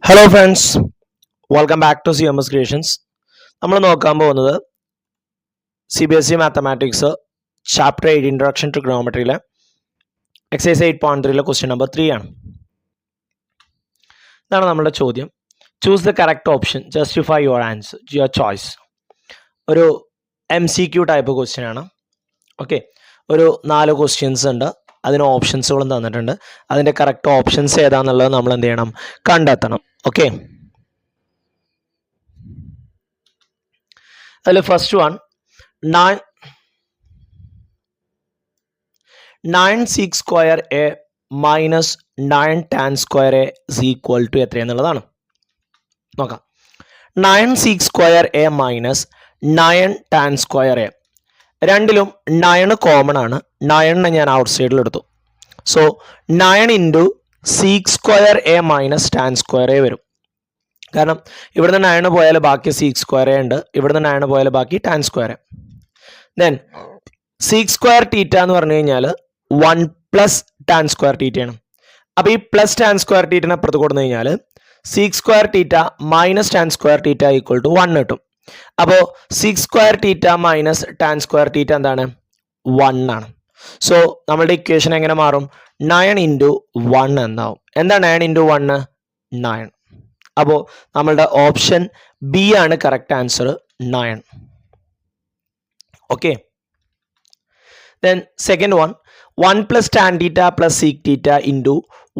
Hello friends, welcome back to CMS creations. നമ്മൾ നോക്കാൻ പോകുന്നത് CBSE mathematics chapter 8 introduction to ട്രിഗണോമെട്രിയിലെ എക്സസൈസ് 8.3 ക്വസ്റ്റ്യൻ നമ്പർ 3 ആണ്. ഇതാണ് നമ്മുടെ ചോദ്യം. Choose the correct option, justify your answer, your choice. ഒരു MCQ ടൈപ്പ് ക്വസ്റ്റ്യൻ ആണ്. ഓക്കെ, ഒരു 4 ക്വസ്റ്റ്യൻസ് ഉണ്ട്, അതിന് ഓപ്ഷൻസുകളും തന്നിട്ടുണ്ട്. അതിൻ്റെ കറക്റ്റ് ഓപ്ഷൻസ് ഏതാണെന്നുള്ളത് നമ്മൾ എന്ത് ചെയ്യണം, കണ്ടെത്തണം. ഓക്കെ, അതിൽ first one 9 sec square A minus 9 tan square A is equal to എത്രയെന്നുള്ളതാണ്. നോക്കാം. 9 sec square A minus 9 tan square A, രണ്ടിലും 9 കോമൺ ആണ്. 9 ഞാൻ ഔട്ട് സൈഡിൽ എടുത്തു. So 9 into sec square A minus tan square A വരും. കാരണം ഇവിടുന്ന് 9 പോയാൽ ബാക്കി സീക്ക് സ്ക്വയർ എ ഉണ്ട്, ഇവിടുന്ന് 9 പോയാൽ ബാക്കി tan square A. Then seek square തീറ്റ എന്ന് പറഞ്ഞു കഴിഞ്ഞാൽ 1 പ്ലസ് ടാൻ സ്ക്വയർ തീറ്റയാണ്. അപ്പോൾ ഈ പ്ലസ് ടാൻ സ്ക്വയർ തീറ്റനെ അപ്പുറത്ത് കൊടുത്തു കഴിഞ്ഞാൽ sec square theta minus tan square theta equal to 1 കിട്ടും. അപ്പോൾ sec square theta minus tan square theta എന്താണ്? 1 ആണ്. സോ നമ്മളുടെ ഇക്വേഷൻ എങ്ങനെ മാറും? 9 ഇൻറ്റു 1 എന്നാവും. എന്താ 9 ഇൻറ്റു 1? 9. അപ്പോൾ നമ്മളുടെ ഓപ്ഷൻ ബി ആണ് correct answer, 9. Okay, then second one 1 plus tan theta plus sec theta into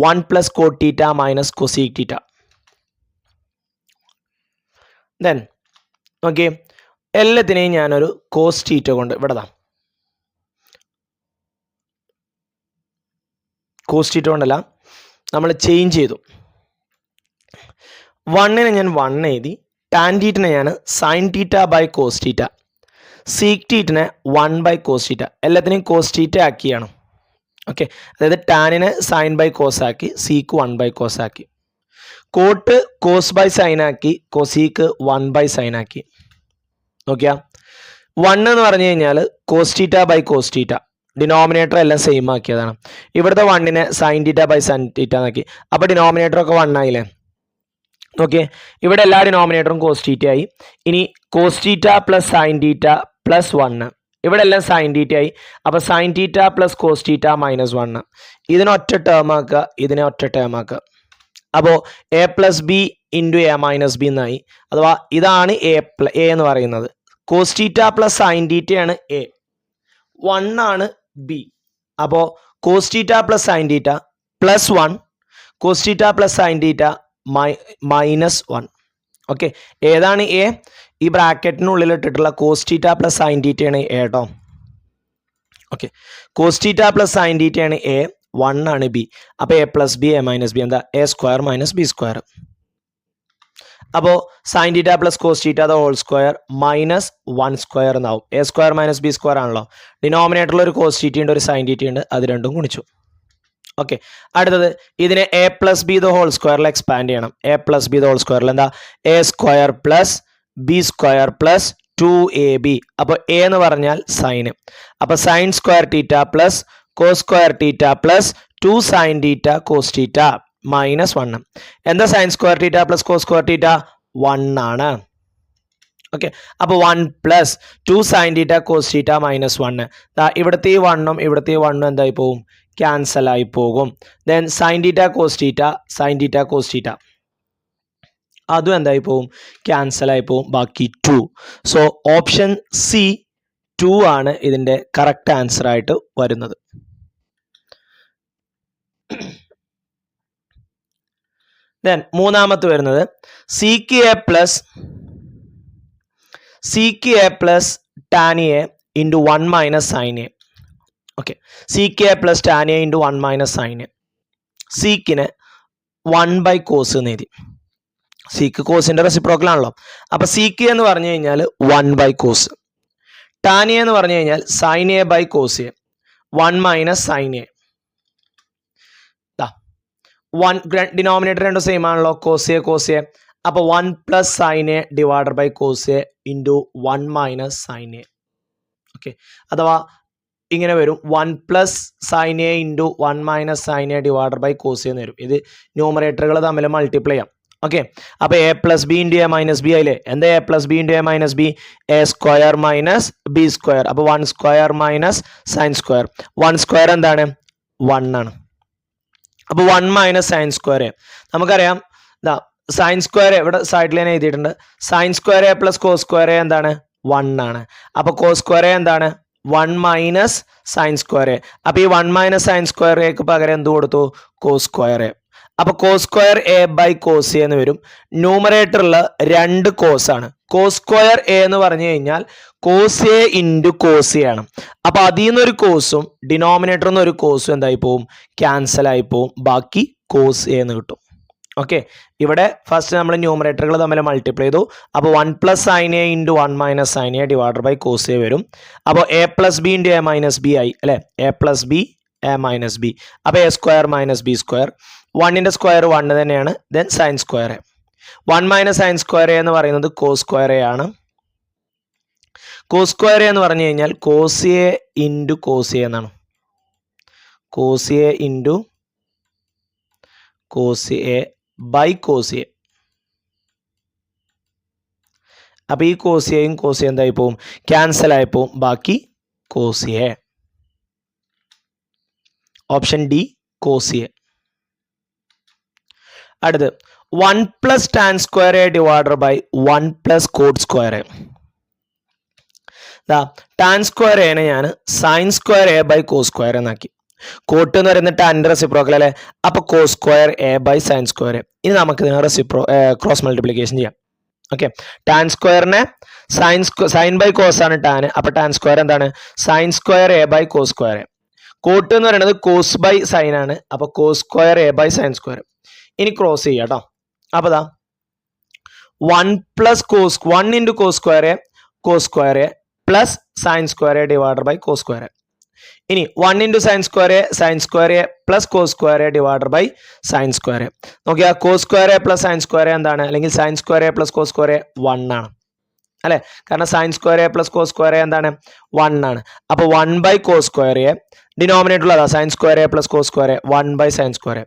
1 plus cot theta minus cosec theta. Then okay, എല്ലാത്തിനെയും ഞാനൊരു കോസ് തീറ്റ കൊണ്ട് ഇവിടെ കോസ് തീറ്റ കൊണ്ടല്ല, നമ്മൾ ചേഞ്ച് ചെയ്തു. 1നെ ഞാൻ 1 എഴുതി, ടാൻ തീറ്റനെ ഞാൻ sine theta by cos theta, sec തീറ്റനെ 1 ബൈ കോസ് തീറ്റ, എല്ലാത്തിനെയും കോസ് തീറ്റ ആക്കിയാണ്. ഓക്കെ, അതായത് ടാനിനെ സൈൻ ബൈ കോസ് ആക്കി, സീക്ക് 1 ബൈ കോസ് ആക്കി, കോട്ട് കോസ് ബൈ സൈൻ ആക്കി, കൊസീക്ക് 1 ബൈ സൈൻ ആക്കി. നോക്കിയാ 1 എന്ന് പറഞ്ഞു കഴിഞ്ഞാൽ cos theta by cos theta, denominator എല്ലാം സെയിം ആക്കിയതാണ്. ഇവിടുത്തെ 1നെ sine theta by sine theta ആക്കി, അപ്പോൾ ഡിനോമിനേറ്റർ ഒക്കെ 1 ആയില്ലേ. ഓക്കെ, ഇവിടെ എല്ലാ ഡിനോമിനേറ്ററും കോസ് തീറ്റ ആയി. ഇനി cos theta plus sine theta plus 1, ഇവിടെ എല്ലാം സൈൻ തീറ്റ ആയി. അപ്പോൾ sine theta plus cos theta minus 1, ഇതിനെ ഒറ്റ ടേം ആക്കുക, ഇതിനെ ഒറ്റ ടേം ആക്കുക. അപ്പോൾ A plus B into A minus B എന്നായി. അഥവാ ഇതാണ് എ എന്ന് പറയുന്നത്. കോസ് തീറ്റ പ്ലസ് സൈൻ തീറ്റയാണ് എ, 1 ആണ് ബി. അപ്പോൾ cos theta plus sine theta plus 1, cos theta plus sine theta minus 1. Okay, ഏതാണ് എ? ഈ ബ്രാക്കറ്റിനുള്ളിൽ ഇട്ടിട്ടുള്ള കോസ് തീറ്റ പ്ലസ് സൈൻ തീറ്റയാണ് എ കേട്ടോ. Okay, cos theta plus sine തീറ്റയാണ് എ, 1 ആണ് ബി. അപ്പോൾ A plus B A minus B എന്താ? A square minus B square. അപ്പോൾ sine theta plus cos theta the whole square minus 1 square എന്നാവും. A square minus B square ആണല്ലോ. ഡിനോമിനേറ്ററിൽ ഒരു cos theta ഉണ്ട്, ഒരു സൈൻ തീറ്റ ഉണ്ട്, അത് രണ്ടും ഗുണിച്ചു. ഓക്കെ, അടുത്തത് ഇതിനെ A plus B the whole സ്ക്വയറിൽ എക്സ്പാൻഡ് ചെയ്യണം. A plus B the whole സ്ക്വയറിൽ എന്താ? A square plus B square plus 2ab. അപ്പോൾ എ എന്ന് പറഞ്ഞാൽ സൈന്, അപ്പോൾ sine square theta plus cos square theta plus 2 sine theta cos theta minus 1. എന്താ sine square theta plus cos square theta? 1 ആണ്. Okay, അപ്പോൾ 1 plus 2 sine theta cos theta minus 1. ഇവിടുത്തെ ഈ 1ഉം ഇവിടുത്തെ ഈ 1ഉം എന്തായി പോകും? ക്യാൻസൽ ആയി പോകും. Then sine theta cos theta, sine theta cos theta അതും എന്തായി പോകും? ക്യാൻസൽ ആയി പോകും. ബാക്കി 2. സോ ഓപ്ഷൻ സി 2 ആണ് ഇതിൻ്റെ കറക്റ്റ് ആൻസർ ആയിട്ട് വരുന്നത്. ദെൻ മൂന്നാമത്തെ വരുന്നത് sec A plus tan A into 1 minus sine A. Okay, sec A plus tan A into 1 minus sine A. സീക്കിനെ 1 ബൈ കോസ് എന്ന് എഴുതി. സീക്ക് കോസിൻ്റെ റെസിപ്രോക്കൽ ആണല്ലോ. അപ്പോൾ സീക്ക് എന്ന് പറഞ്ഞു കഴിഞ്ഞാൽ 1 ബൈ കോസ്, ടാൻ എ എന്ന് പറഞ്ഞു കഴിഞ്ഞാൽ sine A by cos A, 1 minus sine A. Denominator രണ്ടും സെയിം ആണല്ലോ, കോസ് എ. അപ്പോൾ 1 plus sine A divided by cos A into 1 minus sine A. Okay, അഥവാ ഇങ്ങനെ വരും 1 plus sine A into 1 minus sine A divided by cos എന്ന് വരും. ഇത് ന്യൂമറേറ്ററുകൾ തമ്മിൽ മൾട്ടിപ്ലൈ ചെയ്യാം. ഓക്കെ, അപ്പോൾ A plus B into A minus B ആയില്ലേ. എന്താ A plus B into A minus B? A square minus B square. അപ്പോൾ 1 square minus sine square. 1 square എന്താണ്? 1 ആണ്. അപ്പോൾ 1 മൈനസ് സൈൻ സ്ക്വയർ. നമുക്കറിയാം ഇതാ സൈൻ സ്ക്വയർ ഇവിടെ സൈഡ് ലൈൻ എഴുതിയിട്ടുണ്ട്. Sine square A plus cos square A എന്താണ്? 1 ആണ്. അപ്പോൾ കോസ് സ്ക്വയർ എ എന്താണ്? 1 മൈനസ് സൈൻ സ്ക്വയർ എ. അപ്പോൾ ഈ 1 മൈനസ് സൈൻ സ്ക്വയർ എക്ക് പകരം എന്ത് കൊടുത്തു? Cos square A. അപ്പോൾ cos square A by cos A എന്ന് വരും. ന്യൂമറേറ്ററിൽ 2 കോസ് ആണ്. കോസ് സ്ക്വയർ എ എന്ന് പറഞ്ഞു കഴിഞ്ഞാൽ cos A into cos A ആണ്. അപ്പോൾ അതിൽ നിന്നൊരു കോസും ഡിനോമിനേറ്ററിൽ നിന്ന് ഒരു കോസും എന്തായി പോവും? ക്യാൻസൽ ആയി പോവും. ബാക്കി കോസ് എ എന്ന് കിട്ടും. ഓക്കെ, ഇവിടെ ഫസ്റ്റ് നമ്മൾ ന്യൂമറേറ്ററുകൾ തമ്മിൽ മൾട്ടിപ്ലൈ ചെയ്തു. അപ്പോൾ 1 plus sine A into 1 minus sine A divided by cos A വരും. അപ്പോൾ A plus B into A minus B ആയി അല്ലേ. A plus B A minus B. അപ്പോൾ A square minus B square. 1ൻ്റെ സ്ക്വയർ 1 തന്നെയാണ്. Then sine square A. 1 minus sine square A എന്ന് പറയുന്നത് cos square A ആണ്. കോസ് സ്ക്വയർ എ എന്ന് പറഞ്ഞു കഴിഞ്ഞാൽ cos A into cos A എന്നാണ്. Cos A into cos A by cos A. അപ്പോൾ ഈ കോസ് എയും കോസ് എ എന്തായി പോവും? ക്യാൻസൽ ആയി പോവും. ബാക്കി cos A. Option D cos A. അടുത്ത് 1 plus tan square A divided by 1 plus cot square A. Tan square എനെ ഞാൻ sine square A by cos square എന്നാക്കി. കോട്ട് എന്ന് പറയുന്നത് ടാൻ്റെ റെസിപ്രോക്കൽ അല്ലേ. അപ്പോൾ cos square A by sine square A. ഇനി നമുക്ക് ഇതിനെ ക്രോസ് മൾട്ടിപ്ലിക്കേഷൻ ചെയ്യാം. ഓക്കെ, ടാൻ സ്ക്വയറിനെ സൈൻ ബൈ കോസ് ആണ് ടാൻ. അപ്പോൾ ടാൻ സ്ക്വയർ എന്താണ്? Sine square A by cos square A. Cot എന്ന് പറയുന്നത് കോസ് ബൈ സൈൻ ആണ്. അപ്പോൾ cos square A by sine square. ഇനി ക്രോസ് ചെയ്യാം കേട്ടോ. അപ്പോൾ ദാ 1 plus cos 1 into cos square A cos square A plus sine square A divided by cos square A. ഇനി 1 into sine square A plus cos square A divided by sine square A. നോക്കിയാൽ cos square A plus sine square A എന്താണ്? അല്ലെങ്കിൽ sine square A plus cos square A 1 ആണ് അല്ലേ. കാരണം sine square A plus cos square A എന്താണ്? 1 ആണ്. അപ്പോൾ 1 by cos square A denominator ഉള്ളതാ. Sine square A plus cos square A 1 by sine square A.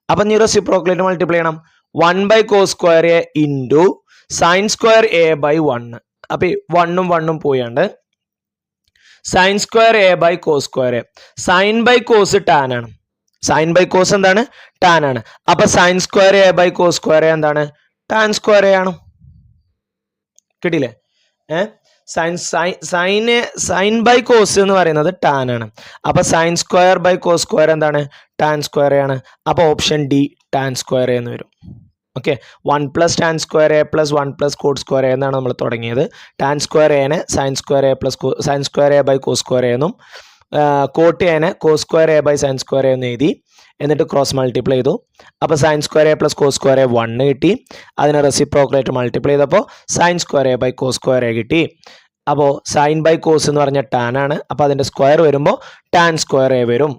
അപ്പം നീ റെസിപ്രോക്കലായിട്ട് മൾട്ടിപ്ലൈ ചെയ്യണം. 1 by cos square A into sine square A by 1. അപ്പം 1ഉം 1ഉം പോയാണ്ട് sine square A by cos square A. Sine by cos tan ആണ്. Sine by cos എന്താണ്? ടാൻ ആണ്. അപ്പം sine square A by cos square A എന്താണ്? Tan square A ആണ്. കിട്ടിയില്ലേ? സൈൻ ബൈ കോസ് എന്ന് പറയുന്നത് ടാൻ ആണ്. അപ്പോൾ sine square by cos square എന്താണ്? ടാൻ സ്ക്വയർ ആണ്. അപ്പോൾ ഓപ്ഷൻ ഡി ടാൻ സ്ക്വയർ എന്ന് വരും. Okay, 1 plus tan square A plus 1 plus cot square A എന്നാണ് നമ്മൾ തുടങ്ങിയത്. ടാൻ സ്ക്വയർ എനെ sine square A plus sine square A by cos square എന്നും കോട്ട് എനെ cos square A by sine square എന്ന് എഴുതി. എന്നിട്ട് ക്രോസ് മൾട്ടിപ്ലൈ ചെയ്തു. അപ്പോൾ sine square A plus cos square A 1 കിട്ടി. അതിനെ റെസിപ്രോക്കലായിട്ട് മൾട്ടിപ്ലൈ ചെയ്തപ്പോൾ sine square A by cos square A കിട്ടി. അപ്പോൾ സൈൻ ബൈ കോസ് എന്ന് പറഞ്ഞാൽ ടാൻ ആണ്. അപ്പോൾ അതിൻ്റെ സ്ക്വയർ വരുമ്പോൾ ടാൻ സ്ക്വയർ എ വരും.